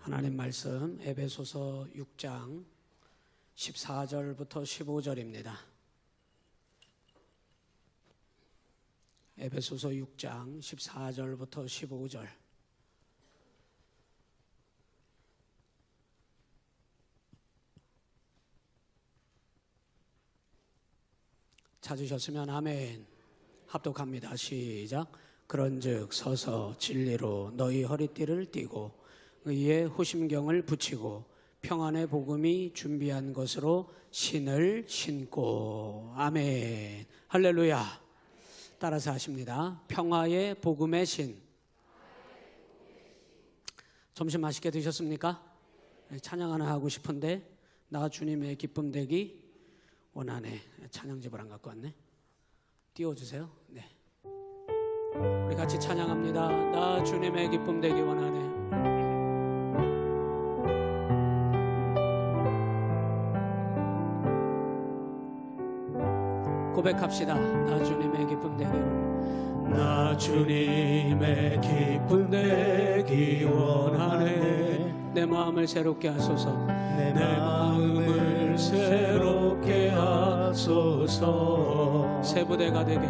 하나님 말씀 에베소서 6장 14절부터 15절입니다. 에베소서 6장 14절부터 15절. 찾으셨으면 아멘. 합독합니다. 시작. 그런즉 서서 진리로 너희 허리띠를 띠고 의의 호심경을 붙이고 평안의 복음이 준비한 것으로 신을 신고. 아멘. 할렐루야. 따라서 하십니다. 평화의 복음의 신. 점심 맛있게 드셨습니까? 찬양 하나 하고 싶은데 나 주님의 기쁨 되기 원하네. 찬양집을 안 갖고 왔네. 띄워주세요. 네. 우리 같이 찬양합니다. 나 주님의 기쁨 되기 원하네. 고백합시다. 나 주님의 기쁨 되기 원하네. 나 주님의 기쁨 되기 원하네. 내 마음을 새롭게 하소서. 내 마음을 새롭게 하소서. 새 부대가 되게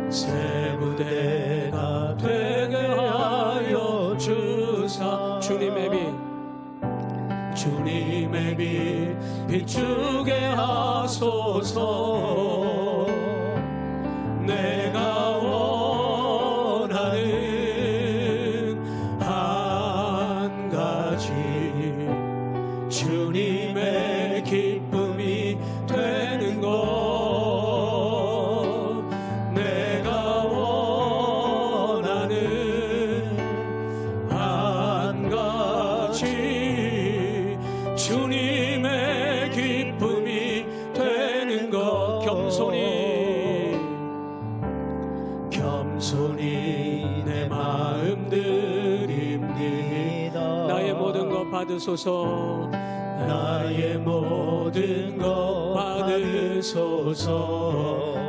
새 부대가 되게 하여 주사. 주님의 빛 주님의 빛 비추게 하소서. 내가 원하는 한 가지 주님의 기쁨이 되는 것. 내가 원하는 한 가지 주님의 기쁨이 되는 것. 겸손히 내 마음 드립니다. 나의 모든 것 받으소서. 나의 모든 것 받으소서.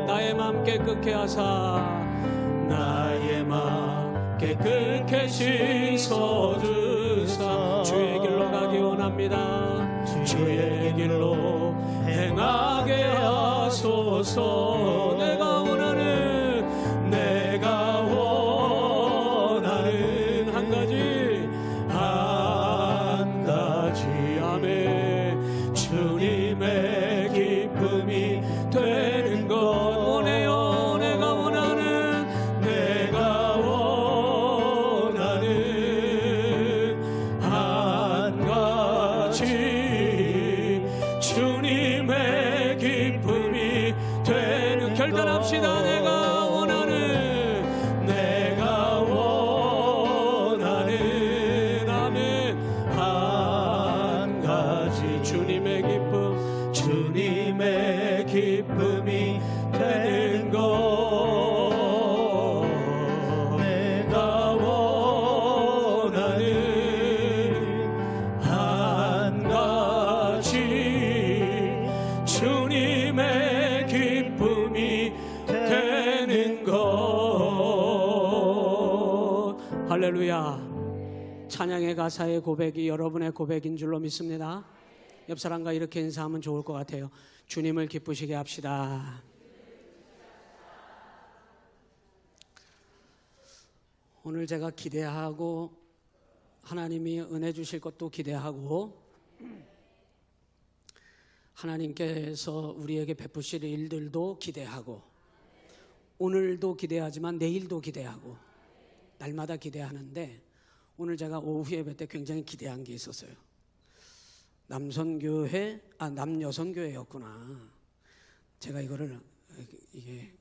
나의 맘 깨끗게 하사 나의 맘 깨끗게 씻어주사. 주의 길로 가기 원합니다. 주의 길로 행하게 하소서. 내가 원하는 한 가지 아멘. 주님의 기쁨이 되는 것 원해요. 내가 원하는 한 가지 주님의 기쁨이 되는. 결단합시다. 내가 원하는 아멘. 한 가지 주님의 기쁨 주님의 기쁨이 되는 것. 내가 원하는 한 가지 주님의 기쁨이 되는 것. 할렐루야. 찬양의 가사의 고백이 여러분의 고백인 줄로 믿습니다. 옆 사람과 이렇게 인사하면 좋을 것 같아요. 주님을 기쁘시게 합시다. 오늘 제가 기대하고 하나님이 은혜 주실 것도 기대하고 하나님께서 우리에게 베푸실 일들도 기대하고 오늘도 기대하지만 내일도 기대하고 날마다 기대하는데 오늘 제가 오후 예배 때 굉장히 기대한 게 있었어요. 남여성교회였구나. 제가 이거를 이게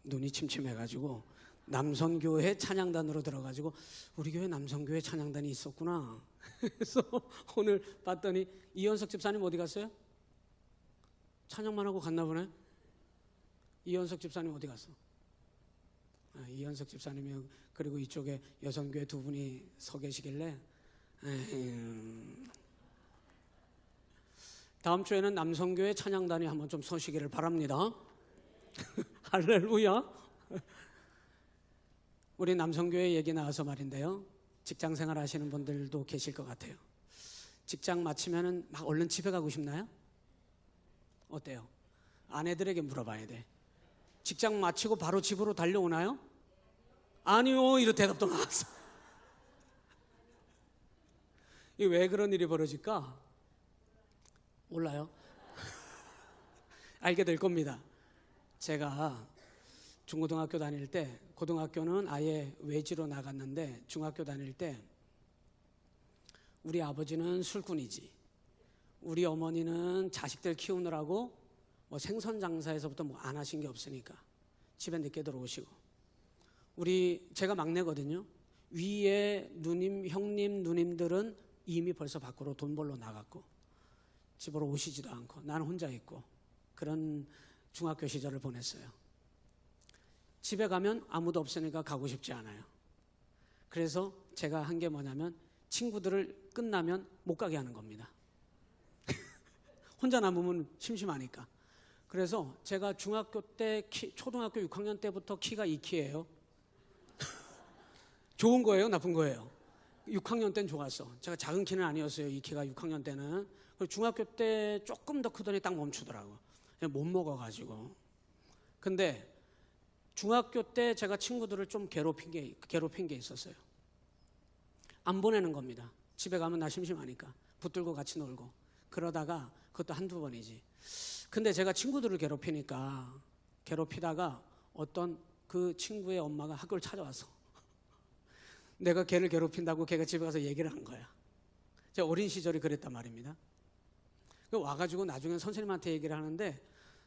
눈이 침침해가지고 남성교회 찬양단으로 들어가지고 우리 교회 남성교회 찬양단이 있었구나. 그래서 오늘 봤더니 이현석 집사님 어디 갔어요? 찬양만 하고 갔나 보네. 이현석 집사님 어디 갔어? 이현석 집사님이 그리고 이쪽에 여성교회 두 분이 서 계시길래 다음 주에는 남성교회 찬양단이 한번 좀 서시기를 바랍니다. 할렐루야. 우리 남성교회 얘기 나와서 말인데요, 직장 생활 하시는 분들도 계실 것 같아요. 직장 마치면은 막 얼른 집에 가고 싶나요? 어때요? 아내들에게 물어봐야 돼. 직장 마치고 바로 집으로 달려오나요? 아니요. 이런 대답도 나왔어. 이게 왜 그런 일이 벌어질까? 몰라요. 알게 될 겁니다. 제가 중고등학교 다닐 때, 고등학교는 아예 외지로 나갔는데 중학교 다닐 때 우리 아버지는 술꾼이지, 우리 어머니는 자식들 키우느라고 뭐 생선 장사에서부터 뭐 안 하신 게 없으니까 집에 늦게 들어오시고, 제가 막내거든요. 위에 누님, 형님, 누님들은 이미 벌써 밖으로 돈 벌러 나갔고 집으로 오시지도 않고 나는 혼자 있고, 그런 중학교 시절을 보냈어요. 집에 가면 아무도 없으니까 가고 싶지 않아요. 그래서 제가 한 게 뭐냐면 친구들을 끝나면 못 가게 하는 겁니다. 혼자 남으면 심심하니까. 그래서 제가 중학교 때 초등학교 6학년 때부터 키가 2키예요. 좋은 거예요, 나쁜 거예요? 6학년 때는 좋았어. 제가 작은 키는 아니었어요, 2키가 6학년 때는. 중학교 때 조금 더 크더니 딱 멈추더라고. 못 먹어가지고. 근데 중학교 때 제가 친구들을 좀 괴롭힌 게 있었어요. 안 보내는 겁니다. 집에 가면 나 심심하니까 붙들고 같이 놀고. 그러다가 그것도 한두 번이지. 근데 제가 친구들을 괴롭히다가 어떤 그 친구의 엄마가 학교를 찾아와서 내가 걔를 괴롭힌다고 걔가 집에 가서 얘기를 한 거야. 제가 어린 시절이 그랬단 말입니다. 와가지고 나중에 선생님한테 얘기를 하는데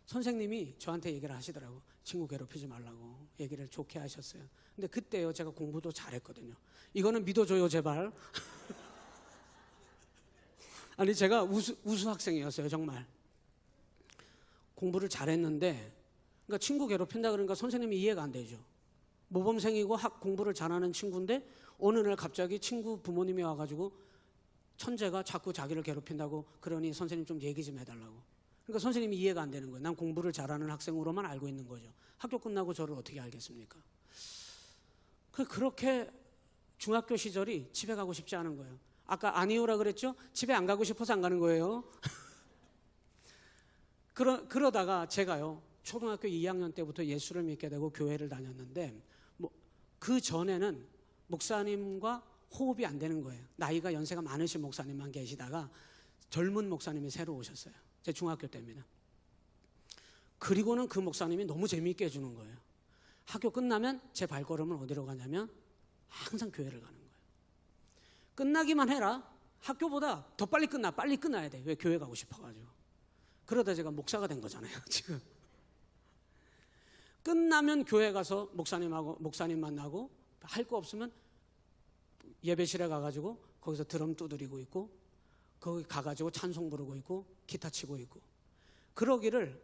선생님이 저한테 얘기를 하시더라고. 친구 괴롭히지 말라고 얘기를 좋게 하셨어요. 근데 그때요, 제가 공부도 잘했거든요. 이거는 믿어줘요, 제발. 아니, 제가 우수 학생이었어요, 정말. 공부를 잘했는데, 그러니까 친구 괴롭힌다 그러니까 선생님이 이해가 안 되죠. 모범생이고 공부를 잘하는 친구인데 어느 날 갑자기 친구 부모님이 와가지고 천재가 자꾸 자기를 괴롭힌다고 그러니 선생님 좀 얘기 좀 해달라고. 그러니까 선생님이 이해가 안 되는 거예요. 난 공부를 잘하는 학생으로만 알고 있는 거죠. 학교 끝나고 저를 어떻게 알겠습니까? 그렇게 중학교 시절이 집에 가고 싶지 않은 거예요. 아까 아니오라 그랬죠? 집에 안 가고 싶어서 안 가는 거예요. 그러다가 제가요, 초등학교 2학년 때부터 예수를 믿게 되고 교회를 다녔는데, 그 전에는 목사님과 호흡이 안 되는 거예요. 나이가 연세가 많으신 목사님만 계시다가 젊은 목사님이 새로 오셨어요. 제 중학교 때입니다. 그리고는 그 목사님이 너무 재미있게 해주는 거예요. 학교 끝나면 제 발걸음은 어디로 가냐면 항상 교회를 가는 거예요. 끝나기만 해라. 학교보다 더 빨리 끝나야 돼. 왜? 교회 가고 싶어가지고. 그러다 제가 목사가 된 거잖아요, 지금. 끝나면 교회 가서 목사님 만나고, 할 거 없으면 예배실에 가가지고 거기서 드럼 두드리고 있고, 거기 가가지고 찬송 부르고 있고, 기타 치고 있고. 그러기를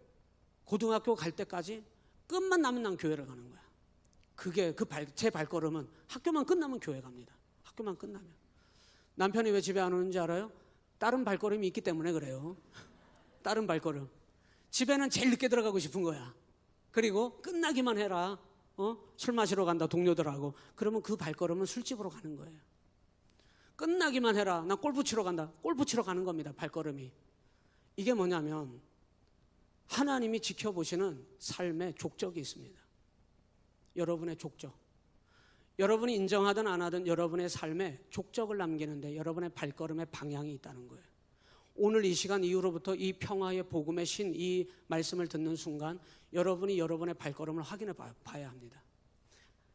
고등학교 갈 때까지 끝만 나면 난 교회를 가는 거야. 그게 제 발걸음은 학교만 끝나면 교회 갑니다. 학교만 끝나면. 남편이 왜 집에 안 오는지 알아요? 다른 발걸음이 있기 때문에 그래요. 다른 발걸음. 집에는 제일 늦게 들어가고 싶은 거야. 그리고 끝나기만 해라. 술 마시러 간다, 동료들하고. 그러면 그 발걸음은 술집으로 가는 거예요. 끝나기만 해라. 난 골프 치러 간다. 골프 치러 가는 겁니다, 발걸음이. 이게 뭐냐면 하나님이 지켜보시는 삶의 족적이 있습니다. 여러분의 족적. 여러분이 인정하든 안 하든 여러분의 삶에 족적을 남기는데 여러분의 발걸음의 방향이 있다는 거예요. 오늘 이 시간 이후로부터 이 평화의 복음의 신, 이 말씀을 듣는 순간 여러분이 여러분의 발걸음을 확인해 봐야 합니다.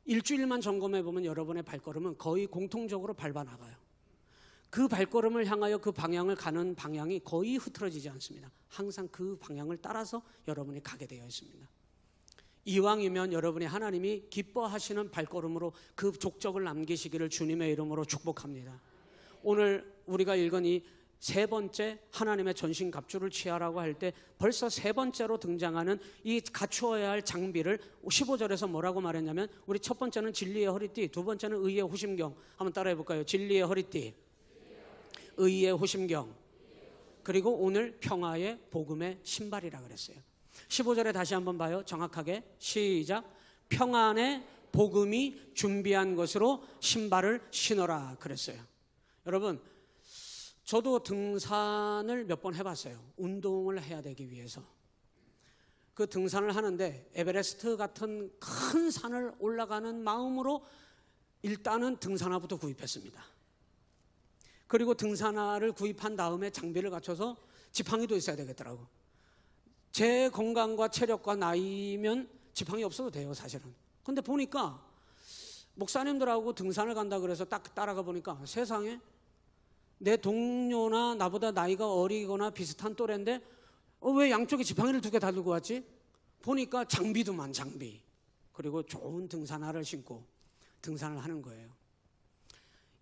일주일만 점검해 보면 여러분의 발걸음은 거의 공통적으로 밟아 나가요. 그 발걸음을 향하여 그 방향을 가는 방향이 거의 흐트러지지 않습니다. 항상 그 방향을 따라서 여러분이 가게 되어 있습니다. 이왕이면 여러분이 하나님이 기뻐하시는 발걸음으로 그 족적을 남기시기를 주님의 이름으로 축복합니다. 오늘 우리가 읽은 이 세 번째 하나님의 전신갑주를 취하라고 할 때 벌써 세 번째로 등장하는 이 갖추어야 할 장비를 15절에서 뭐라고 말했냐면, 우리 첫 번째는 진리의 허리띠, 두 번째는 의의 호심경. 한번 따라해 볼까요? 진리의 허리띠, 의의 호심경, 그리고 오늘 평화의 복음의 신발이라 그랬어요. 15절에 다시 한번 봐요. 정확하게 시작. 평안의 복음이 준비한 것으로 신발을 신어라 그랬어요. 여러분, 저도 등산을 몇 번 해봤어요. 운동을 해야 되기 위해서. 그 등산을 하는데 에베레스트 같은 큰 산을 올라가는 마음으로 일단은 등산화부터 구입했습니다. 그리고 등산화를 구입한 다음에 장비를 갖춰서 지팡이도 있어야 되겠더라고. 제 건강과 체력과 나이면 지팡이 없어도 돼요, 사실은. 근데 보니까 목사님들하고 등산을 간다 그래서 딱 따라가 보니까 세상에 내 동료나 나보다 나이가 어리거나 비슷한 또래인데 왜 양쪽에 지팡이를 2개 다 들고 왔지? 보니까 장비도만 장비. 그리고 좋은 등산화를 신고 등산을 하는 거예요.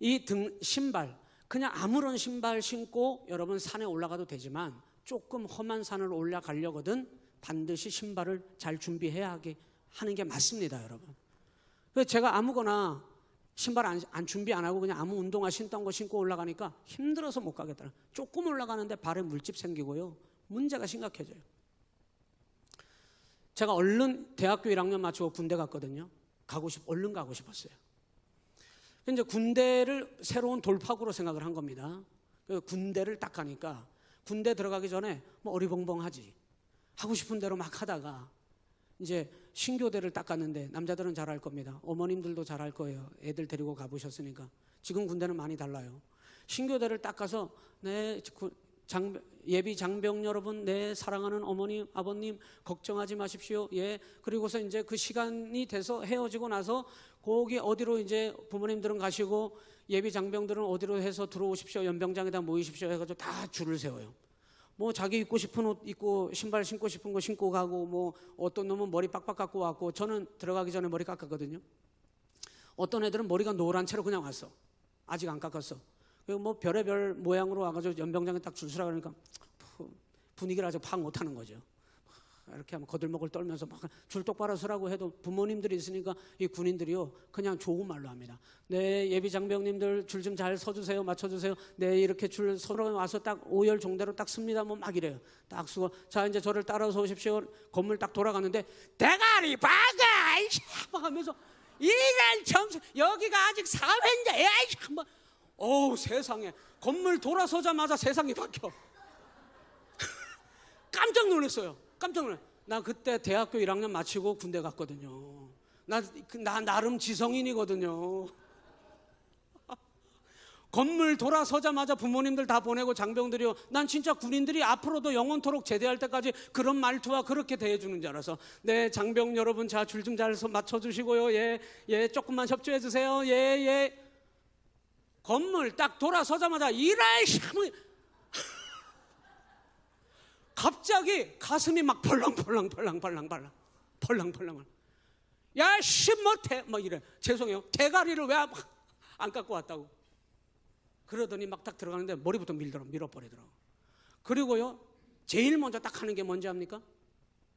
이 신발, 그냥 아무런 신발 신고 여러분 산에 올라가도 되지만 조금 험한 산을 올라가려거든 반드시 신발을 잘 준비해야 하는 게 맞습니다, 여러분. 그래서 제가 아무거나 신발 안 준비 안 하고 그냥 아무 운동화 신던 거 신고 올라가니까 힘들어서 못 가겠더라. 조금 올라가는데 발에 물집 생기고요. 문제가 심각해져요. 제가 얼른 대학교 1학년 마치고 군대 갔거든요. 얼른 가고 싶었어요. 이제 군대를 새로운 돌파구로 생각을 한 겁니다. 군대를 딱 가니까 군대 들어가기 전에 뭐 어리벙벙하지. 하고 싶은 대로 막 하다가 이제 신교대를 딱 갔는데 남자들은 잘 알 겁니다. 어머님들도 잘 알 거예요. 애들 데리고 가보셨으니까. 지금 군대는 많이 달라요. 신교대를 딱 가서 예비 장병 여러분, 내 사랑하는 어머님, 아버님 걱정하지 마십시오. 예. 그리고서 이제 그 시간이 돼서 헤어지고 나서 거기 어디로 이제 부모님들은 가시고 예비 장병들은 어디로 해서 들어오십시오. 연병장에다 모이십시오. 해가지고 다 줄을 세워요. 뭐 자기 입고 싶은 옷 입고 신발 신고 싶은 거 신고 가고 뭐 어떤 놈은 머리 빡빡 깎고 왔고 저는 들어가기 전에 머리 깎았거든요. 어떤 애들은 머리가 노란 채로 그냥 왔어. 아직 안 깎았어. 그리고 뭐 별의별 모양으로 와가지고 연병장에 딱 줄 서라 그러니까 분위기를 아주 파악 못하는 거죠. 이렇게 하면 거들먹을 떨면서 막 줄 똑바로 서라고 해도 부모님들이 있으니까 이 군인들이요 그냥 좋은 말로 합니다. 네, 예비 장병님들 줄 좀 잘 서주세요, 맞춰주세요. 네, 이렇게 줄 서러 와서 딱 오열 종대로 딱 씁니다. 뭐 막 이래요. 딱 쓰고 자 이제 저를 따라서 오십시오. 건물 딱 돌아갔는데 대가리 박아 이씨 막 하면서 이런 정신 여기가 아직 사회인데 에이씨 한번 어우 세상에 건물 돌아서자마자 세상이 바뀌어. 깜짝 놀랐어요. 깜짝 놀랐어요. 나 그때 대학교 1학년 마치고 군대 갔거든요. 나 나름 지성인이거든요. 건물 돌아서자마자 부모님들 다 보내고 장병들이요. 난 진짜 군인들이 앞으로도 영원토록 제대할 때까지 그런 말투와 그렇게 대해주는 줄 알아서 네 장병 여러분 자 줄 좀 잘 맞춰주시고요. 예 조금만 협조해 주세요. 예 건물 딱 돌아서자마자 이라이 갑자기 가슴이 막 벌렁벌렁 야 씨 못해 뭐 이래. 죄송해요. 대가리를 왜 안 깎고 왔다고. 그러더니 막 딱 들어가는데 머리부터 밀어버리더라고. 그리고요 제일 먼저 딱 하는 게 뭔지 압니까?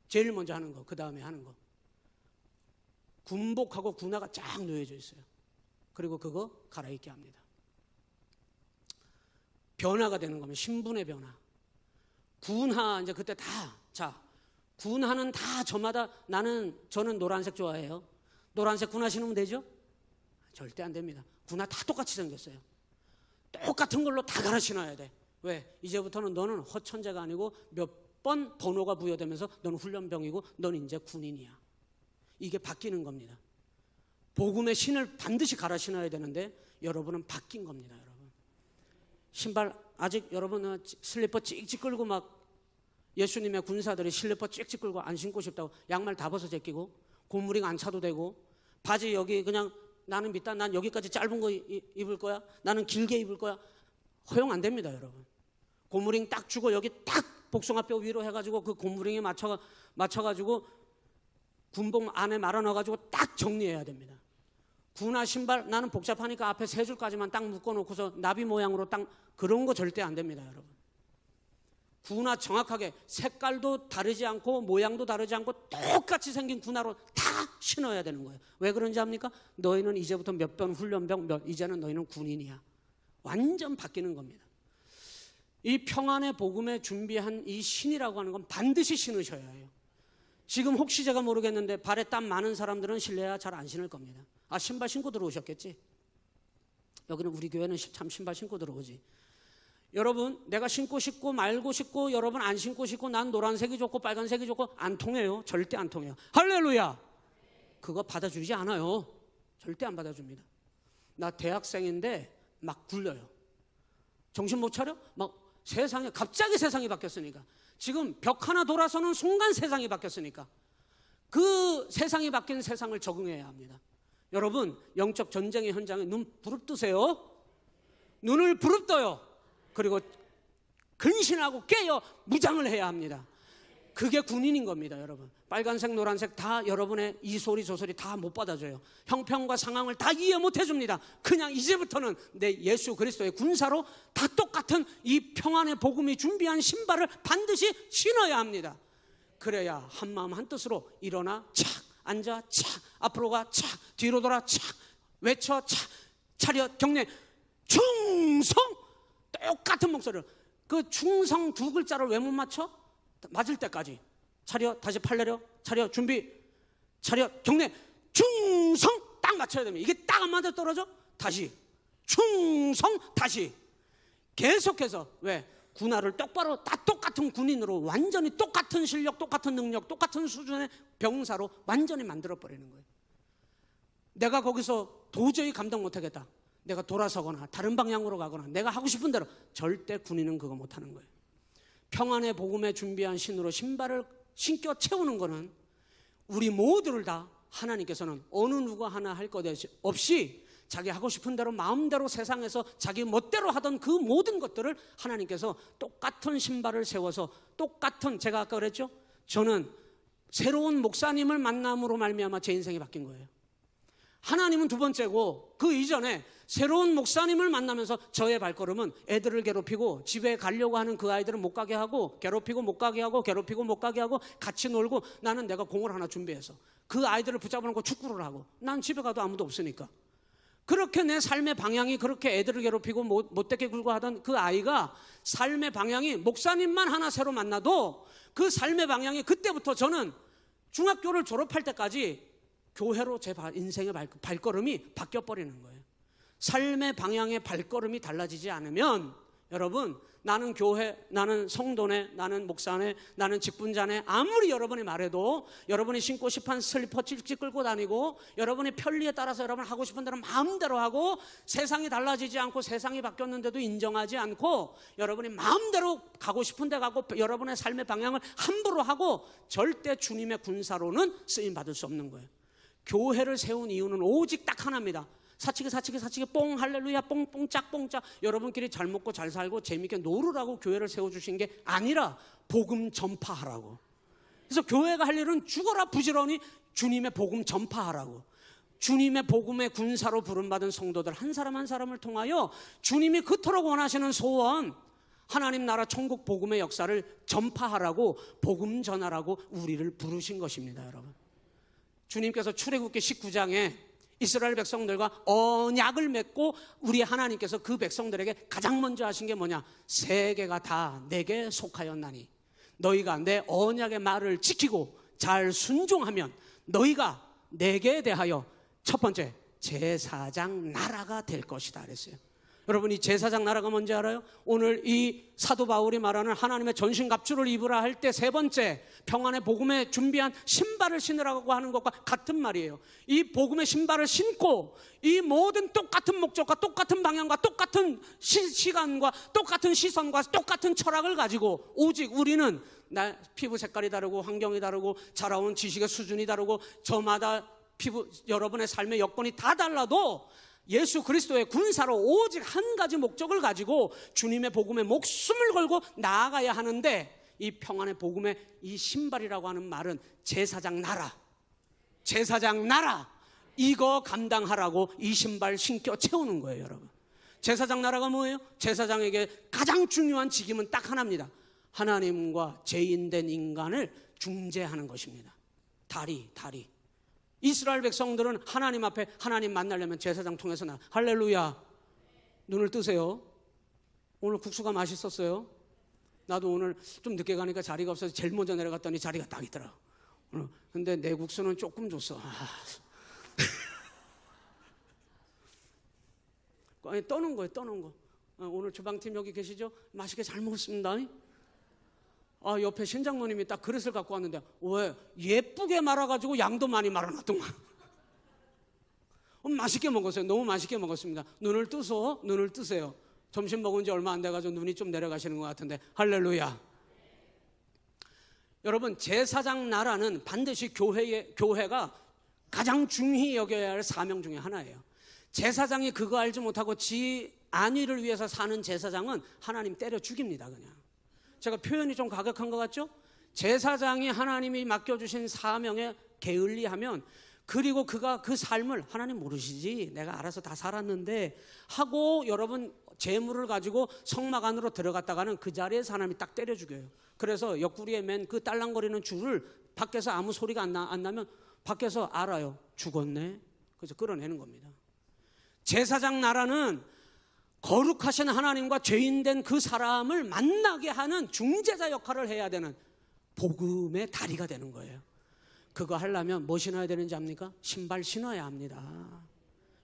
제일 먼저 하는 거, 그 다음에 하는 거 군복하고 군화가 쫙 놓여져 있어요. 그리고 그거 갈아입게 합니다. 변화가 되는 거면 신분의 변화. 군화 이제 그때 자 군화는 다 저마다 저는 노란색 좋아해요. 노란색 군화 신으면 되죠? 절대 안 됩니다. 군화 다 똑같이 생겼어요. 똑같은 걸로 다 갈아 신어야 돼. 왜? 이제부터는 너는 허천재가 아니고 몇 번 번호가 부여되면서 너는 훈련병이고 너는 이제 군인이야. 이게 바뀌는 겁니다. 복음의 신을 반드시 갈아 신어야 되는데 여러분은 바뀐 겁니다. 여러분 신발 아직 여러분은 슬리퍼 찍찍 끌고 막 예수님의 군사들이 슬리퍼 찍찍 끌고 안 신고 싶다고 양말 다 벗어 제끼고 고무링 안 차도 되고 바지 여기 그냥 나는 믿다 난 여기까지 짧은 거 입을 거야 나는 길게 입을 거야 허용 안 됩니다. 여러분 고무링 딱 주고 여기 딱 복숭아뼈 위로 해가지고 그 고무링에 맞춰가지고 군복 안에 말아 넣어가지고 딱 정리해야 됩니다. 군화 신발 나는 복잡하니까 앞에 3줄까지만 딱 묶어놓고서 나비 모양으로 딱 그런 거 절대 안 됩니다. 여러분 군화 정확하게 색깔도 다르지 않고 모양도 다르지 않고 똑같이 생긴 군화로 다 신어야 되는 거예요. 왜 그런지 압니까? 너희는 이제부터 몇 번 훈련병 이제는 너희는 군인이야. 완전 바뀌는 겁니다. 이 평안의 복음에 준비한 이 신이라고 하는 건 반드시 신으셔야 해요. 지금 혹시 제가 모르겠는데 발에 땀 많은 사람들은 실내화 잘 안 신을 겁니다. 아, 신발 신고 들어오셨겠지? 여기는 우리 교회는 참 신발 신고 들어오지. 여러분, 내가 신고 싶고 말고 싶고 여러분 안 신고 싶고 난 노란색이 좋고 빨간색이 좋고 안 통해요. 절대 안 통해요. 할렐루야. 그거 받아주지 않아요. 절대 안 받아줍니다. 나 대학생인데 막 굴려요. 정신 못 차려? 막 세상에 갑자기 세상이 바뀌었으니까. 지금 벽 하나 돌아서는 순간 세상이 바뀌었으니까 그 세상이 바뀐 세상을 적응해야 합니다. 여러분, 영적 전쟁의 현장에 눈 부릅뜨세요. 눈을 부릅떠요. 그리고 근신하고 깨어 무장을 해야 합니다. 그게 군인인 겁니다. 여러분, 빨간색 노란색 다 여러분의 이 소리 저 소리 다 못 받아줘요. 형편과 상황을 다 이해 못 해줍니다. 그냥 이제부터는 내 예수 그리스도의 군사로 다 똑같은 이 평안의 복음이 준비한 신발을 반드시 신어야 합니다. 그래야 한마음 한뜻으로 일어나 착 앉아 착 앞으로 가 착 뒤로 돌아 착 외쳐 착 차렷 경례 충성. 똑같은 목소리를. 그 충성 두 글자를 왜 못 맞춰? 맞을 때까지. 차렷 다시 팔 내려 차렷 준비 차렷 경례 충성 딱 맞춰야 됩니다. 이게 딱 안 맞아 떨어져? 다시 충성 다시 계속해서. 왜? 군화를 똑바로 다 똑같은 군인으로 완전히 똑같은 실력 똑같은 능력 똑같은 수준의 병사로 완전히 만들어버리는 거예요. 내가 거기서 도저히 감당 못하겠다, 내가 돌아서거나 다른 방향으로 가거나 내가 하고 싶은 대로, 절대 군인은 그거 못하는 거예요. 평안의 복음에 준비한 신으로 신발을 신겨 채우는 거는 우리 모두를 다 하나님께서는 어느 누가 하나 할 것 없이 자기 하고 싶은 대로 마음대로 세상에서 자기 멋대로 하던 그 모든 것들을 하나님께서 똑같은 신발을 세워서 똑같은, 제가 아까 그랬죠? 저는 새로운 목사님을 만남으로 말미암아 제 인생이 바뀐 거예요. 하나님은 두 번째고 그 이전에 새로운 목사님을 만나면서 저의 발걸음은 애들을 괴롭히고 집에 가려고 하는 그 아이들은 못 가게 하고 괴롭히고 못 가게 하고 괴롭히고 못 가게 하고 같이 놀고, 나는 내가 공을 하나 준비해서 그 아이들을 붙잡아놓고 축구를 하고, 난 집에 가도 아무도 없으니까. 그렇게 내 삶의 방향이 그렇게 애들을 괴롭히고 못되게 굴고 하던 그 아이가 삶의 방향이 목사님만 하나 새로 만나도 그 삶의 방향이 그때부터 저는 중학교를 졸업할 때까지 교회로 제 인생의 발걸음이 바뀌어버리는 거예요. 삶의 방향의 발걸음이 달라지지 않으면 여러분, 나는 교회, 나는 성도네, 나는 목사네, 나는 직분자네, 아무리 여러분이 말해도 여러분이 신고 싶은 슬리퍼 찔찔 끌고 다니고 여러분의 편리에 따라서 여러분 하고 싶은 대로 마음대로 하고 세상이 달라지지 않고 세상이 바뀌었는데도 인정하지 않고 여러분이 마음대로 가고 싶은 데 가고 여러분의 삶의 방향을 함부로 하고 절대 주님의 군사로는 쓰임받을 수 없는 거예요. 교회를 세운 이유는 오직 딱 하나입니다. 사치기 뽕 할렐루야 뽕뽕 짝뽕짝, 여러분끼리 잘 먹고 잘 살고 재밌게 놀으라고 교회를 세워주신 게 아니라 복음 전파하라고. 그래서 교회가 할 일은 죽어라 부지런히 주님의 복음 전파하라고. 주님의 복음의 군사로 부름받은 성도들 한 사람 한 사람을 통하여 주님이 그토록 원하시는 소원, 하나님 나라 천국 복음의 역사를 전파하라고, 복음 전하라고 우리를 부르신 것입니다. 여러분, 주님께서 출애굽기 19장에 이스라엘 백성들과 언약을 맺고 우리 하나님께서 그 백성들에게 가장 먼저 하신 게 뭐냐? 세계가 다 내게 속하였나니 너희가 내 언약의 말을 지키고 잘 순종하면 너희가 내게 대하여 첫 번째 제사장 나라가 될 것이다 그랬어요. 여러분, 이 제사장 나라가 뭔지 알아요? 오늘 이 사도 바울이 말하는 하나님의 전신갑주를 입으라 할 때 세 번째 평안의 복음에 준비한 신발을 신으라고 하는 것과 같은 말이에요. 이 복음의 신발을 신고 이 모든 똑같은 목적과 똑같은 방향과 똑같은 시간과 똑같은 시선과 똑같은 철학을 가지고, 오직 우리는 피부 색깔이 다르고 환경이 다르고 자라온 지식의 수준이 다르고 저마다 여러분의 삶의 여건이 다 달라도 예수 그리스도의 군사로 오직 한 가지 목적을 가지고 주님의 복음에 목숨을 걸고 나아가야 하는데, 이 평안의 복음의 이 신발이라고 하는 말은 제사장 나라, 제사장 나라, 이거 감당하라고 이 신발 신겨 채우는 거예요. 여러분, 제사장 나라가 뭐예요? 제사장에게 가장 중요한 직임은 딱 하나입니다. 하나님과 죄인된 인간을 중재하는 것입니다. 다리. 이스라엘 백성들은 하나님 앞에 하나님 만나려면 제사장 통해서 할렐루야. 눈을 뜨세요. 오늘 국수가 맛있었어요. 나도 오늘 좀 늦게 가니까 자리가 없어서 제일 먼저 내려갔더니 자리가 딱 있더라. 근데 내 국수는 조금 줬어. 아니, 떠는 거예요, 떠는 거. 오늘 주방팀 여기 계시죠? 맛있게 잘 먹었습니다. 옆에 신장모님이 딱 그릇을 갖고 왔는데, 왜? 예쁘게 말아가지고 양도 많이 말아놨더만. 맛있게 먹었어요. 너무 맛있게 먹었습니다. 눈을 뜨세요. 점심 먹은 지 얼마 안 돼가지고 눈이 좀 내려가시는 것 같은데, 할렐루야. 여러분, 제사장 나라는 반드시 교회가 가장 중히 여겨야 할 사명 중에 하나예요. 제사장이 그거 알지 못하고 지 안위를 위해서 사는 제사장은 하나님 때려 죽입니다. 그냥 제가 표현이 좀 가격한 것 같죠? 제사장이 하나님이 맡겨주신 사명에 게을리하면, 그리고 그가 그 삶을 하나님 모르시지, 내가 알아서 다 살았는데 하고 여러분 재물을 가지고 성막 안으로 들어갔다가는 그 자리에서 하나님이 딱 때려 죽여요. 그래서 옆구리에 맨 그 딸랑거리는 줄을 밖에서 아무 소리가 안 나면 밖에서 알아요. 죽었네. 그래서 끌어내는 겁니다. 제사장 나라는 거룩하신 하나님과 죄인된 그 사람을 만나게 하는 중재자 역할을 해야 되는 복음의 다리가 되는 거예요. 그거 하려면 뭐 신어야 되는지 압니까? 신발 신어야 합니다.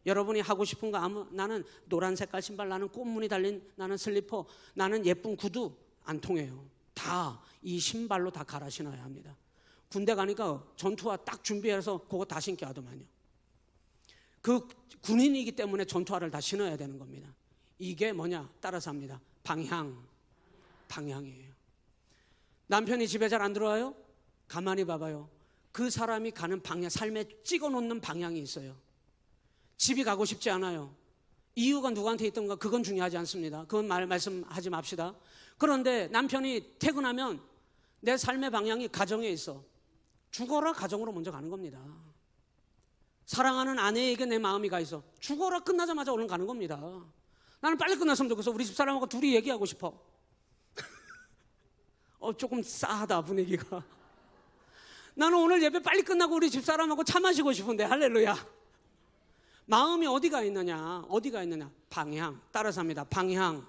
여러분이 하고 싶은 거 나는 노란 색깔 신발, 나는 꽃무늬 달린 나는 슬리퍼, 나는 예쁜 구두 안 통해요. 다 이 신발로 다 갈아 신어야 합니다. 군대 가니까 전투화 딱 준비해서 그거 다 신게 하더만요. 그 군인이기 때문에 전투화를 다 신어야 되는 겁니다. 이게 뭐냐? 따라서 합니다. 방향이에요. 남편이 집에 잘 안 들어와요? 가만히 봐봐요. 그 사람이 가는 방향, 삶에 찍어 놓는 방향이 있어요. 집이 가고 싶지 않아요. 이유가 누구한테 있던가 그건 중요하지 않습니다. 그건 말씀하지 맙시다. 그런데 남편이 퇴근하면 내 삶의 방향이 가정에 있어. 죽어라 가정으로 먼저 가는 겁니다. 사랑하는 아내에게 내 마음이 가 있어. 죽어라 끝나자마자 얼른 가는 겁니다. 나는 빨리 끝났으면 좋겠어. 우리 집사람하고 둘이 얘기하고 싶어. 조금 싸하다 분위기가. 나는 오늘 예배 빨리 끝나고 우리 집사람하고 차 마시고 싶은데, 할렐루야. 마음이 어디가 있느냐? 방향. 따라서 합니다. 방향.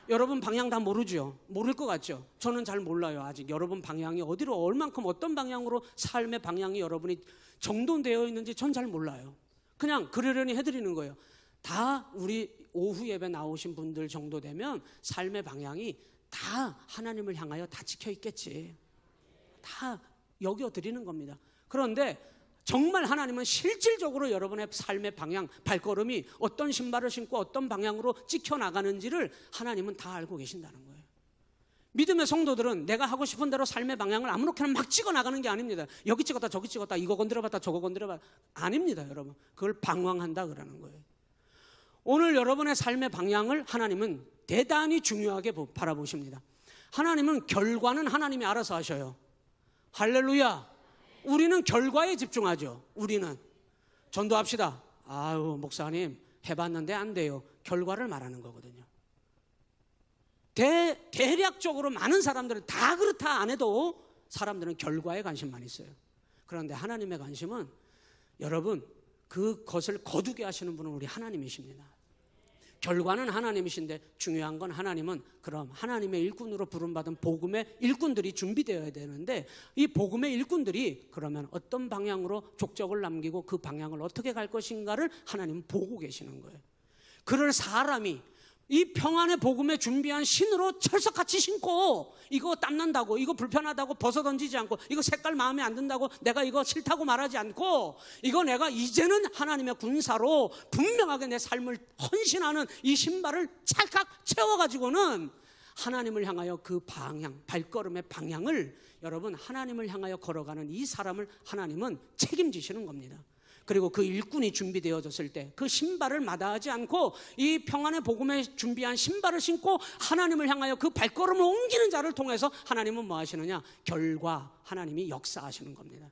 여러분 방향 다 모르죠? 모를 것 같죠? 저는 잘 몰라요. 아직 여러분 방향이 어디로, 얼만큼, 어떤 방향으로 삶의 방향이 여러분이 정돈되어 있는지 전 잘 몰라요. 그냥 그러려니 해드리는 거예요. 다 우리 오후 예배 나오신 분들 정도 되면 삶의 방향이 다 하나님을 향하여 다 찍혀 있겠지. 다 여겨드리는 겁니다. 그런데 정말 하나님은 실질적으로 여러분의 삶의 방향, 발걸음이 어떤 신발을 신고 어떤 방향으로 찍혀 나가는지를 하나님은 다 알고 계신다는 거예요. 믿음의 성도들은 내가 하고 싶은 대로 삶의 방향을 아무렇게나 막 찍어 나가는 게 아닙니다. 여기 찍었다 저기 찍었다, 이거 건드려봤다 저거 건드려봤다, 아닙니다. 여러분, 그걸 방황한다 그러는 거예요. 오늘 여러분의 삶의 방향을 하나님은 대단히 중요하게 바라보십니다. 하나님은 결과는 하나님이 알아서 하셔요. 할렐루야. 우리는 결과에 집중하죠. 우리는 전도합시다. 아유 목사님 해봤는데 안 돼요. 결과를 말하는 거거든요. 대략적으로 많은 사람들은 다 그렇다 안 해도 사람들은 결과에 관심만 있어요. 그런데 하나님의 관심은, 여러분, 그것을 거두게 하시는 분은 우리 하나님이십니다. 결과는 하나님이신데 중요한 건, 하나님은 그럼 하나님의 일꾼으로 부름받은 복음의 일꾼들이 준비되어야 되는데, 이 복음의 일꾼들이 그러면 어떤 방향으로 족적을 남기고 그 방향을 어떻게 갈 것인가를 하나님은 보고 계시는 거예요. 그럴 사람이 이 평안의 복음에 준비한 신으로 철석같이 신고, 이거 땀난다고, 이거 불편하다고 벗어던지지 않고, 이거 색깔 마음에 안 든다고 내가 이거 싫다고 말하지 않고, 이거 내가 이제는 하나님의 군사로 분명하게 내 삶을 헌신하는 이 신발을 찰칵 채워가지고는 하나님을 향하여 그 방향, 발걸음의 방향을, 여러분, 하나님을 향하여 걸어가는 이 사람을 하나님은 책임지시는 겁니다. 그리고 그 일꾼이 준비되어졌을 때 그 신발을 마다하지 않고 이 평안의 복음에 준비한 신발을 신고 하나님을 향하여 그 발걸음을 옮기는 자를 통해서 하나님은 뭐 하시느냐? 결과, 하나님이 역사하시는 겁니다.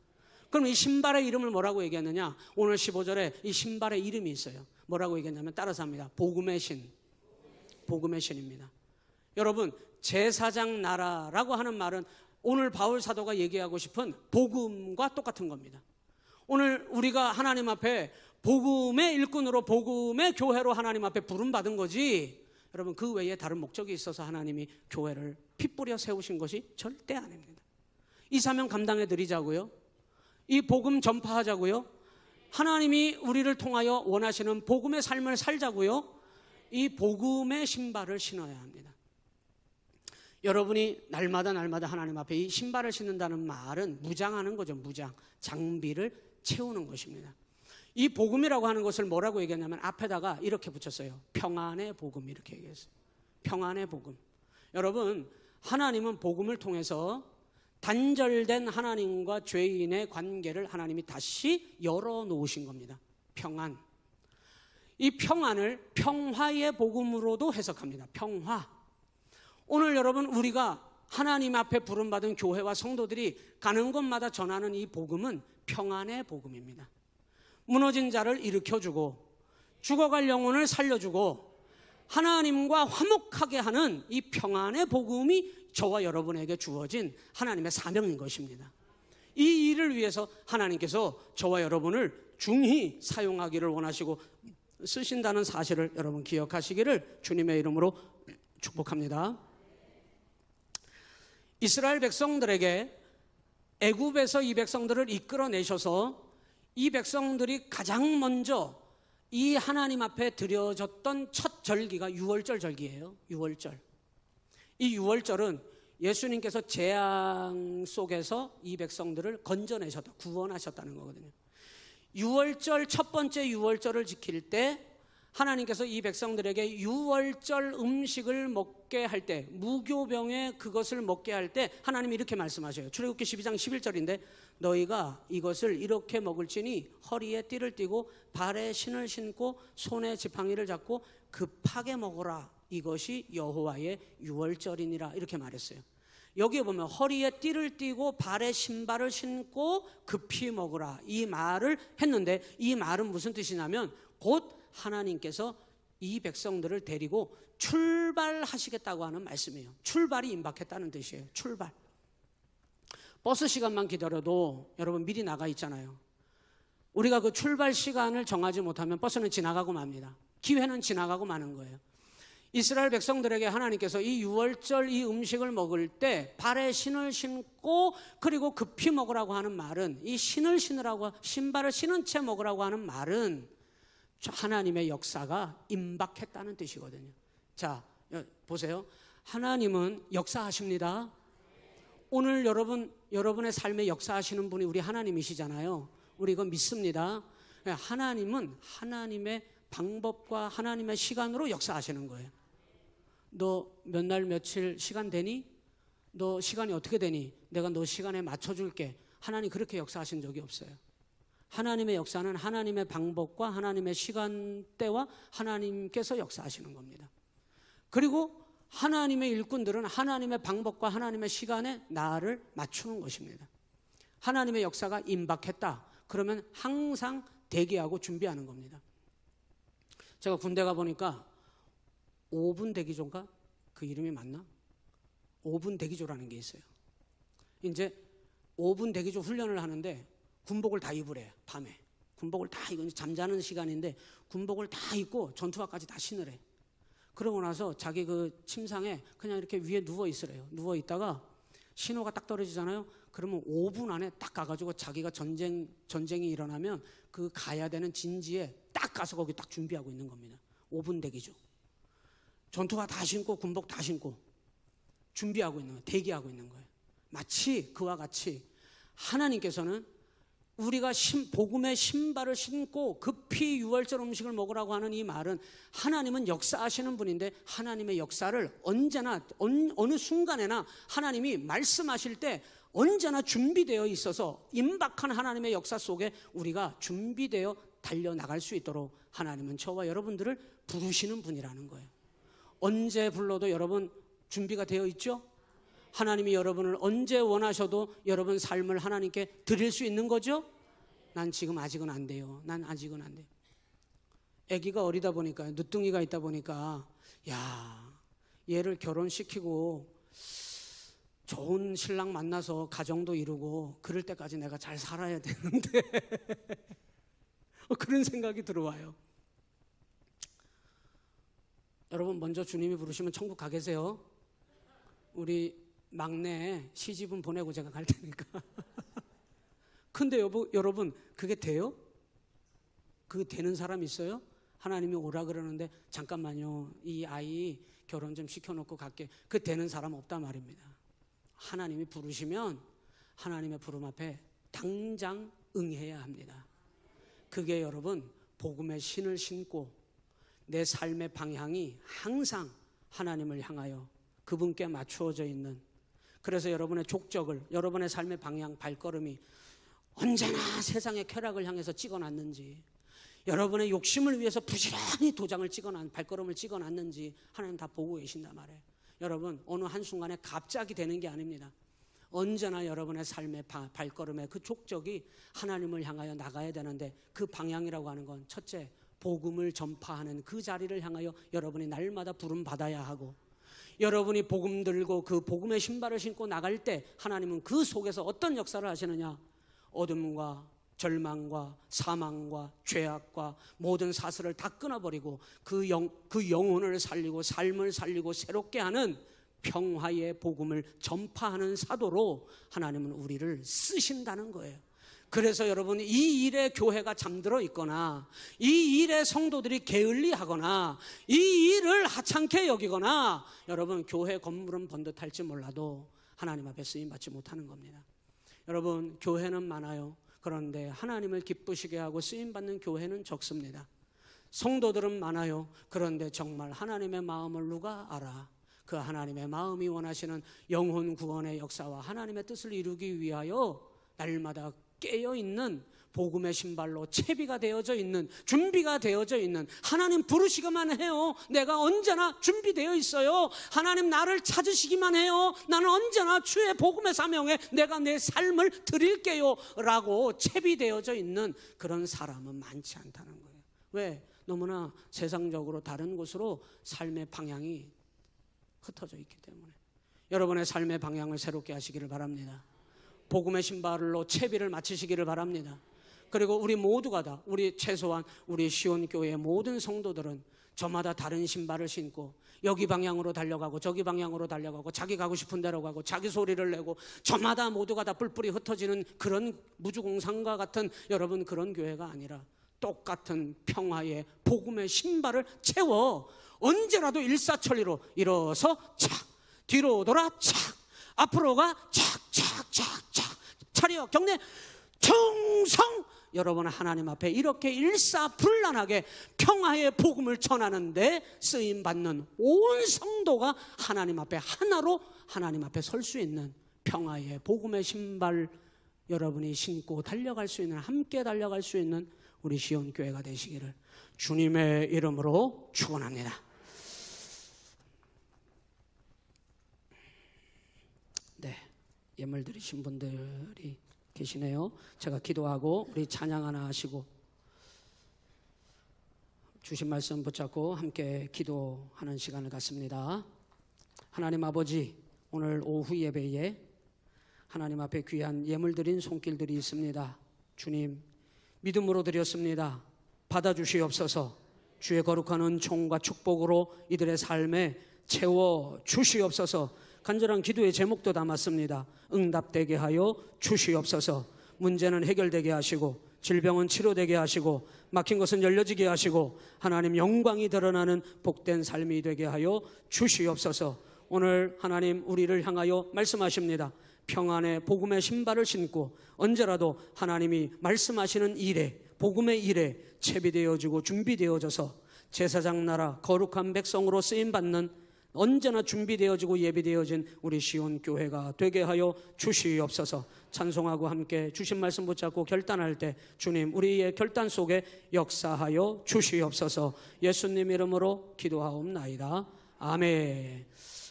그럼 이 신발의 이름을 뭐라고 얘기했느냐? 오늘 15절에 이 신발의 이름이 있어요. 뭐라고 얘기했냐면, 따라서 합니다. 복음의 신. 복음의 신입니다. 여러분, 제사장 나라라고 하는 말은 오늘 바울 사도가 얘기하고 싶은 복음과 똑같은 겁니다. 오늘 우리가 하나님 앞에 복음의 일꾼으로, 복음의 교회로 하나님 앞에 부름받은 거지, 여러분, 그 외에 다른 목적이 있어서 하나님이 교회를 피 뿌려 세우신 것이 절대 아닙니다. 이 사명 감당해 드리자고요? 이 복음 전파하자고요. 하나님이 우리를 통하여 원하시는 복음의 삶을 살자고요. 이 복음의 신발을 신어야 합니다. 여러분이 날마다 하나님 앞에 이 신발을 신는다는 말은 무장하는 거죠. 무장, 장비를 채우는 것입니다. 이 복음이라고 하는 것을 뭐라고 얘기했냐면 앞에다가 이렇게 붙였어요. 평안의 복음, 이렇게 얘기했어요. 평안의 복음. 여러분, 하나님은 복음을 통해서 단절된 하나님과 죄인의 관계를 하나님이 다시 열어놓으신 겁니다. 평안. 이 평안을 평화의 복음으로도 해석합니다. 평화. 오늘 여러분, 우리가 하나님 앞에 부름받은 교회와 성도들이 가는 곳마다 전하는 이 복음은 평안의 복음입니다. 무너진 자를 일으켜주고 죽어갈 영혼을 살려주고 하나님과 화목하게 하는 이 평안의 복음이 저와 여러분에게 주어진 하나님의 사명인 것입니다. 이 일을 위해서 하나님께서 저와 여러분을 중히 사용하기를 원하시고 쓰신다는 사실을 여러분 기억하시기를 주님의 이름으로 축복합니다. 이스라엘 백성들에게 애굽에서 이 백성들을 이끌어내셔서 이 백성들이 가장 먼저 이 하나님 앞에 드려졌던 첫 절기가 유월절 절기예요. 유월절. 이 유월절은 예수님께서 재앙 속에서 이 백성들을 건져내셨다, 구원하셨다는 거거든요. 유월절, 첫 번째 유월절을 지킬 때 하나님께서 이 백성들에게 유월절 음식을 먹게 할 때, 무교병에 그것을 먹게 할 때 하나님이 이렇게 말씀하셔요. 출애굽기 12장 11절인데 너희가 이것을 이렇게 먹을지니 허리에 띠를 띠고 발에 신을 신고 손에 지팡이를 잡고 급하게 먹어라. 이것이 여호와의 유월절이니라. 이렇게 말했어요. 여기에 보면 허리에 띠를 띠고 발에 신발을 신고 급히 먹으라. 이 말을 했는데 이 말은 무슨 뜻이냐면 곧 하나님께서 이 백성들을 데리고 출발하시겠다고 하는 말씀이에요. 출발이 임박했다는 뜻이에요. 출발. 버스 시간만 기다려도 여러분 미리 나가 있잖아요. 우리가 그 출발 시간을 정하지 못하면 버스는 지나가고 맙니다. 기회는 지나가고 마는 거예요. 이스라엘 백성들에게 하나님께서 이 유월절 이 음식을 먹을 때 발에 신을 신고 그리고 급히 먹으라고 하는 말은, 이 신을 신으라고, 신발을 신은 채 먹으라고 하는 말은 하나님의 역사가 임박했다는 뜻이거든요. 자, 보세요. 하나님은 역사하십니다. 오늘 여러분의 삶에 역사하시는 분이 우리 하나님이시잖아요. 우리 이거 믿습니다. 하나님은 하나님의 방법과 하나님의 시간으로 역사하시는 거예요. 너 몇 날 며칠 시간 되니? 너 시간이 어떻게 되니? 내가 너 시간에 맞춰줄게. 하나님 그렇게 역사하신 적이 없어요. 하나님의 역사는 하나님의 방법과 하나님의 시간대와 하나님께서 역사하시는 겁니다. 그리고 하나님의 일꾼들은 하나님의 방법과 하나님의 시간에 나를 맞추는 것입니다. 하나님의 역사가 임박했다. 그러면 항상 대기하고 준비하는 겁니다. 제가 군대 가보니까 5분 대기조인가? 그 이름이 맞나? 5분 대기조라는 게 있어요. 이제 5분 대기조 훈련을 하는데 군복을 다 입으래요. 밤에 군복을 다 입고, 잠자는 시간인데 군복을 다 입고 전투화까지 다 신으래. 그러고 나서 자기 그 침상에 그냥 이렇게 위에 누워 있으래요. 누워 있다가 신호가 딱 떨어지잖아요. 그러면 5분 안에 딱 가가지고 자기가 전쟁이 일어나면 그 가야 되는 진지에 딱 가서 거기 딱 준비하고 있는 겁니다. 5분 대기죠. 전투화 다 신고 군복 다 신고 준비하고 있는 거예요. 대기하고 있는 거예요. 마치 그와 같이 하나님께서는 우리가 복음의 신발을 신고 급히 유월절 음식을 먹으라고 하는 이 말은, 하나님은 역사하시는 분인데 하나님의 역사를 언제나 어느 순간에나 하나님이 말씀하실 때 언제나 준비되어 있어서 임박한 하나님의 역사 속에 우리가 준비되어 달려나갈 수 있도록 하나님은 저와 여러분들을 부르시는 분이라는 거예요. 언제 불러도 여러분 준비가 되어 있죠? 하나님이 여러분을 언제 원하셔도 여러분 삶을 하나님께 드릴 수 있는 거죠? 난 지금 아직은 안 돼요. 난 아직은 안 돼요. 아기가 어리다 보니까, 늦둥이가 있다 보니까, 야, 얘를 결혼시키고 좋은 신랑 만나서 가정도 이루고 그럴 때까지 내가 잘 살아야 되는데 그런 생각이 들어와요. 여러분, 먼저 주님이 부르시면 천국 가 계세요. 우리 막내 시집은 보내고 제가 갈 테니까 근데 여러분 그게 돼요? 그게 되는 사람 있어요? 하나님이 오라 그러는데 잠깐만요, 이 아이 결혼 좀 시켜놓고 갈게. 그 되는 사람 없단 말입니다. 하나님이 부르시면 하나님의 부름 앞에 당장 응해야 합니다. 그게 여러분 복음의 신을 신고 내 삶의 방향이 항상 하나님을 향하여 그분께 맞추어져 있는, 그래서 여러분의 족적을, 여러분의 삶의 방향, 발걸음이 언제나 세상의 쾌락을 향해서 찍어놨는지, 여러분의 욕심을 위해서 부지런히 발걸음을 찍어놨는지 하나님 다 보고 계신단 말이에요. 여러분 어느 한순간에 갑자기 되는 게 아닙니다. 언제나 여러분의 삶의 발걸음의 그 족적이 하나님을 향하여 나가야 되는데, 그 방향이라고 하는 건 첫째, 복음을 전파하는 그 자리를 향하여 여러분이 날마다 부름 받아야 하고, 여러분이 복음 들고 그 복음의 신발을 신고 나갈 때 하나님은 그 속에서 어떤 역사를 하시느냐, 어둠과 절망과 사망과 죄악과 모든 사슬을 다 끊어버리고 그 영혼을 살리고 삶을 살리고 새롭게 하는 평화의 복음을 전파하는 사도로 하나님은 우리를 쓰신다는 거예요. 그래서 여러분 이 일에 교회가 잠들어 있거나 이 일에 성도들이 게을리하거나 이 일을 하찮게 여기거나 여러분 교회 건물은 번듯할지 몰라도 하나님 앞에 쓰임받지 못하는 겁니다. 여러분 교회는 많아요. 그런데 하나님을 기쁘시게 하고 쓰임받는 교회는 적습니다. 성도들은 많아요. 그런데 정말 하나님의 마음을 누가 알아? 그 하나님의 마음이 원하시는 영혼 구원의 역사와 하나님의 뜻을 이루기 위하여 날마다 깨어있는 복음의 신발로 채비가 되어져 있는, 준비가 되어져 있는, 하나님 부르시기만 해요. 내가 언제나 준비되어 있어요. 하나님 나를 찾으시기만 해요. 나는 언제나 주의 복음의 사명에 내가 내 삶을 드릴게요 라고 채비되어져 있는 그런 사람은 많지 않다는 거예요. 왜? 너무나 세상적으로 다른 곳으로 삶의 방향이 흩어져 있기 때문에. 여러분의 삶의 방향을 새롭게 하시기를 바랍니다. 복음의 신발로 채비를 마치시기를 바랍니다. 그리고 우리 모두가 다, 최소한 우리 시온교회의 모든 성도들은 저마다 다른 신발을 신고 여기 방향으로 달려가고 저기 방향으로 달려가고 자기 가고 싶은 데로 가고 자기 소리를 내고 저마다 모두가 다 뿔뿔이 흩어지는 그런 무주공상과 같은 여러분 그런 교회가 아니라 똑같은 평화의 복음의 신발을 채워 언제라도 일사천리로 일어서 착, 뒤로 돌아 착, 앞으로 가 착, 착, 착, 착, 차려 경례 충성. 여러분 하나님 앞에 이렇게 일사불란하게 평화의 복음을 전하는데 쓰임받는 온 성도가 하나님 앞에 하나로 하나님 앞에 설 수 있는 평화의 복음의 신발 여러분이 신고 달려갈 수 있는, 함께 달려갈 수 있는 우리 시온교회가 되시기를 주님의 이름으로 축원합니다. 네, 예물 드리신 분들이 계시네요. 제가 기도하고 우리 찬양 하나 하시고 주신 말씀 붙잡고 함께 기도하는 시간을 갖습니다. 하나님 아버지, 오늘 오후 예배에 하나님 앞에 귀한 예물 드린 손길들이 있습니다. 주님, 믿음으로 드렸습니다. 받아주시옵소서. 주의 거룩한 은총과 축복으로 이들의 삶에 채워 주시옵소서. 간절한 기도의 제목도 담았습니다. 응답되게 하여 주시옵소서. 문제는 해결되게 하시고 질병은 치료되게 하시고 막힌 것은 열려지게 하시고 하나님 영광이 드러나는 복된 삶이 되게 하여 주시옵소서. 오늘 하나님 우리를 향하여 말씀하십니다. 평안의 복음의 신발을 신고 언제라도 하나님이 말씀하시는 일에, 복음의 일에 채비되어지고 준비되어져서 제사장 나라 거룩한 백성으로 쓰임받는 언제나 준비되어지고 예비되어진 우리 시온교회가 되게 하여 주시옵소서. 찬송하고 함께 주신 말씀 붙잡고 결단할 때 주님 우리의 결단 속에 역사하여 주시옵소서. 예수님 이름으로 기도하옵나이다. 아멘.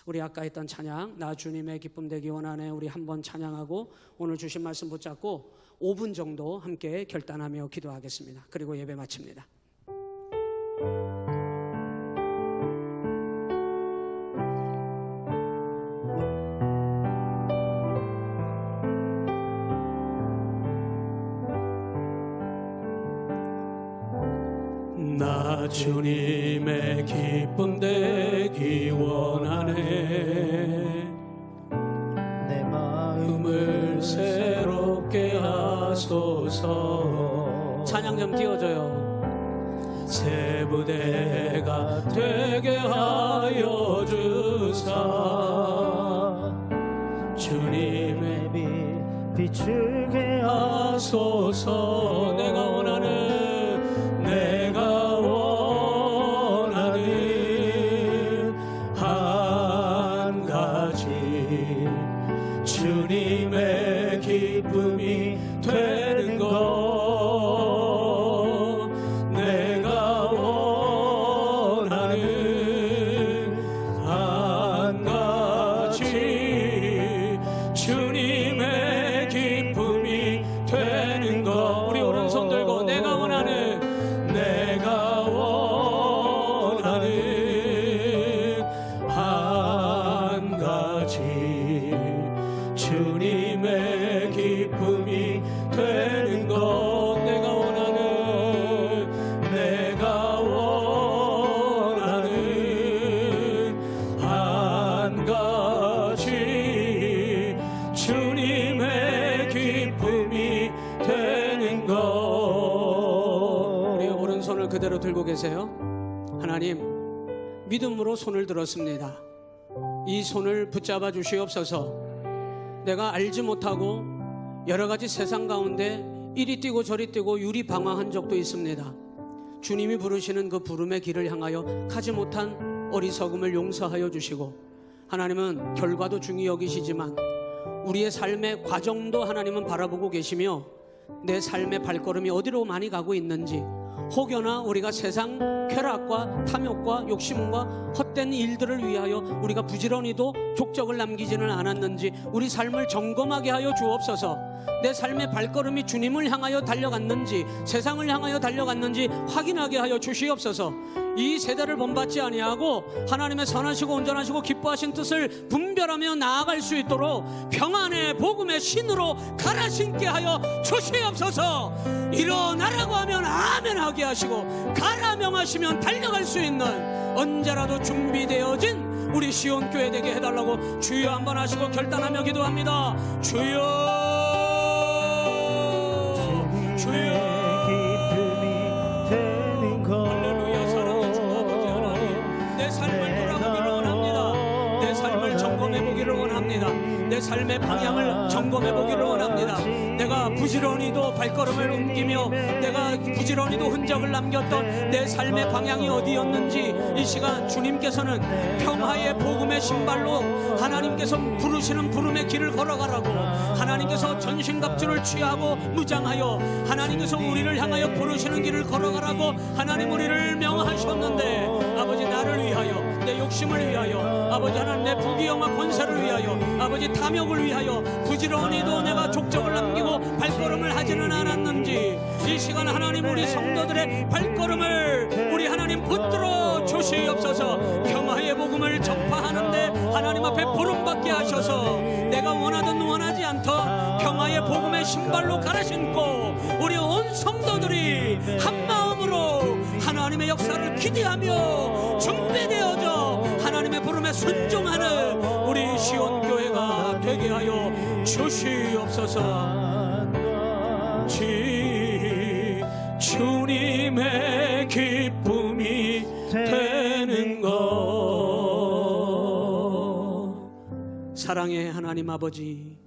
우리 아까 했던 찬양 나 주님의 기쁨 되기 원하네, 우리 한번 찬양하고 오늘 주신 말씀 붙잡고 5분 정도 함께 결단하며 기도하겠습니다. 그리고 예배 마칩니다. 나 주님의 기쁨 되기 원하네. 내 마음을 새롭게 하소서. 하소서. 찬양 좀 띄워줘요. 새 부대가 되게 하여 주사 주님의 빛 비추게 하소서. 내가 원하는 한 가지 주님의 기쁨이 되는 것. 주님의 기쁨이 되는 것. 내가 원하는 한 가지 주님의 기쁨이 되는 것. 우리 오른손을 그대로 들고 계세요. 하나님, 믿음으로 손을 들었습니다. 이 손을 붙잡아 주시옵소서. 내가 알지 못하고 여러 가지 세상 가운데 이리 뛰고 저리 뛰고 유리방황한 적도 있습니다. 주님이 부르시는 그 부름의 길을 향하여 가지 못한 어리석음을 용서하여 주시고, 하나님은 결과도 중히 여기시지만 우리의 삶의 과정도 하나님은 바라보고 계시며, 내 삶의 발걸음이 어디로 많이 가고 있는지, 혹여나 우리가 세상 쾌락과 탐욕과 욕심과 헛된 일들을 위하여 우리가 부지런히도 족적을 남기지는 않았는지 우리 삶을 점검하게 하여 주옵소서. 내 삶의 발걸음이 주님을 향하여 달려갔는지 세상을 향하여 달려갔는지 확인하게 하여 주시옵소서. 이 세대를 본받지 아니하고 하나님의 선하시고 온전하시고 기뻐하신 뜻을 분별하며 나아갈 수 있도록 평안의 복음의 신으로 갈아 신게 하여 주시옵소서. 일어나라고 하면 아멘 하게 하시고, 가라 명하시면 달려갈 수 있는 언제라도 준비되어진 우리 시온교회 되게 해달라고 주여 한번 하시고 결단하며 기도합니다. 주여, 주여. 할렐루야. 사랑의 주 아버지 하나님, 내 삶을 돌아보기를 원합니다. 내 삶을 점검해 보기를 원합니다. 내 삶의 방향을 점검해 보기를 원합니다. 내가 부지런히도 발걸음을 옮기며 내가 부지런히도 흔적을 남겼던 내 삶의 방향이 어디였는지 이 시간 주님께서는 평화의 복음의 신발로 하나님께서 부르시는 부름의 길을 걸어가라고, 하나님께서 전신갑주를 취하고 무장하여 하나님께서 우리를 향하여 부르시는 길을 걸어가라고 하나님 우리를 명하셨는데, 아버지 나를 위하여, 내 욕심을 위하여, 아버지 하나님 내 부귀영화 권세를 위하여, 아버지 탐욕을 위하여 부지런히도 내가 족적을 남기고 발걸음을 하지는 않았는지 이 시간 하나님 우리 성도들의 발걸음을 우리 하나님 붙들어 주시옵소서. 평화의 복음을 전파하는데 하나님 앞에 부름받게 하셔서 내가 원하든 원하지 않던 평화의 복음의 신발로 갈아 신고 우리 온 성도들이 한 마음으로 하나님의 역사를 기대하며 준비되어져 하나님의 부름에 순종하는 우리 시온교회가 되게 하여 주시옵소서. 주님의 기쁨이 되는 것. 사랑의 하나님 아버지,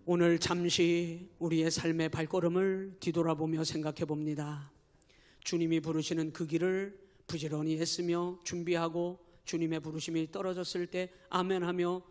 오늘 잠시 우리의 삶의 발걸음을 뒤돌아보며 생각해 봅니다. 주님이 부르시는 그 길을 부지런히 애쓰며 준비하고 주님의 부르심이 떨어졌을 때 아멘하며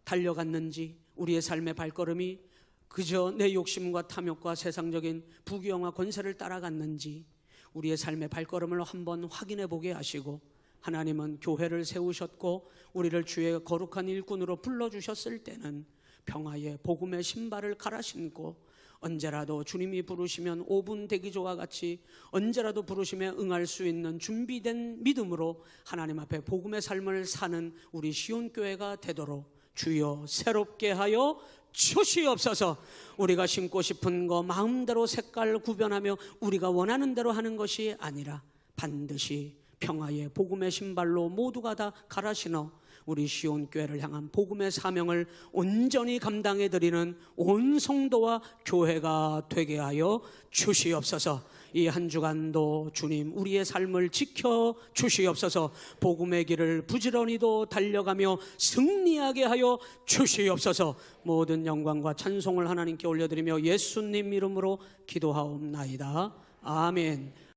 달려갔는지, 우리의 삶의 발걸음이 그저 내 욕심과 탐욕과 세상적인 부귀영화 권세를 따라갔는지 우리의 삶의 발걸음을 한번 확인해 보게 하시고, 하나님은 교회를 세우셨고 우리를 주의 거룩한 일꾼으로 불러주셨을 때는 평화의 복음의 신발을 갈아 신고 언제라도 주님이 부르시면 5분 대기조와 같이 언제라도 부르심에 응할 수 있는 준비된 믿음으로 하나님 앞에 복음의 삶을 사는 우리 시온교회가 되도록 주여 새롭게 하여 주시옵소서. 우리가 신고 싶은 거 마음대로 색깔 구별하며 우리가 원하는 대로 하는 것이 아니라 반드시 평화의 복음의 신발로 모두가 다 갈아 신어 우리 시온교회를 향한 복음의 사명을 온전히 감당해 드리는 온 성도와 교회가 되게 하여 주시옵소서. 이 한 주간도 주님 우리의 삶을 지켜 주시옵소서. 복음의 길을 부지런히도 달려가며 승리하게 하여 주시옵소서. 모든 영광과 찬송을 하나님께 올려드리며 예수님 이름으로 기도하옵나이다. 아멘.